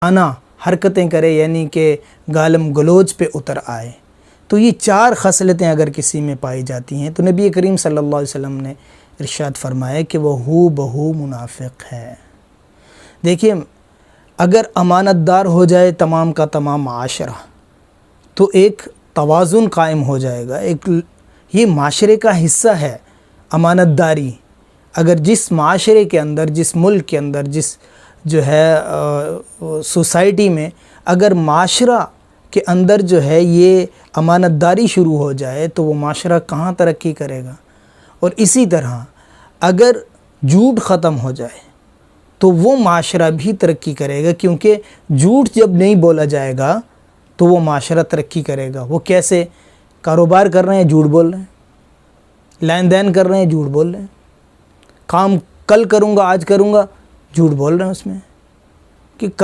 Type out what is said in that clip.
आना हरकतें करे, यानी कि गालम गलोच पे उतर आए। तो ये 4 खसलतें अगर किसी में पाई जाती हैं तो नबी करीम सल्लल्लाहु अलैहि वसल्लम ने इरशाद फरमाया कि वह हू बहू मुनाफिक है। देखिए, अगर अमानतदार हो जाए तमाम का तमाम माशरा तो एक तवाज़ुन कायम हो जाएगा। ये माशरे का हिस्सा है अमानतदारी। अगर जिस माशरे के अंदर, जिस मुल्क के अंदर, जिस जो है सोसाइटी में अगर माशरा के अंदर जो है ये अमानतदारी शुरू हो जाए तो वो माशरा कहाँ तरक्की करेगा। और इसी तरह अगर झूठ ख़त्म हो जाए तो वो माशरा भी तरक्की करेगा, क्योंकि झूठ जब नहीं बोला जाएगा तो वो माशरा तरक्की करेगा। वो कैसे? कारोबार कर रहे हैं, झूठ बोल रहे हैं, लेन देन कर रहे हैं, झूठ बोल रहे हैं, काम कल करूँगा आज करूँगा, झूठ बोल रहे हैं उसमें कि कल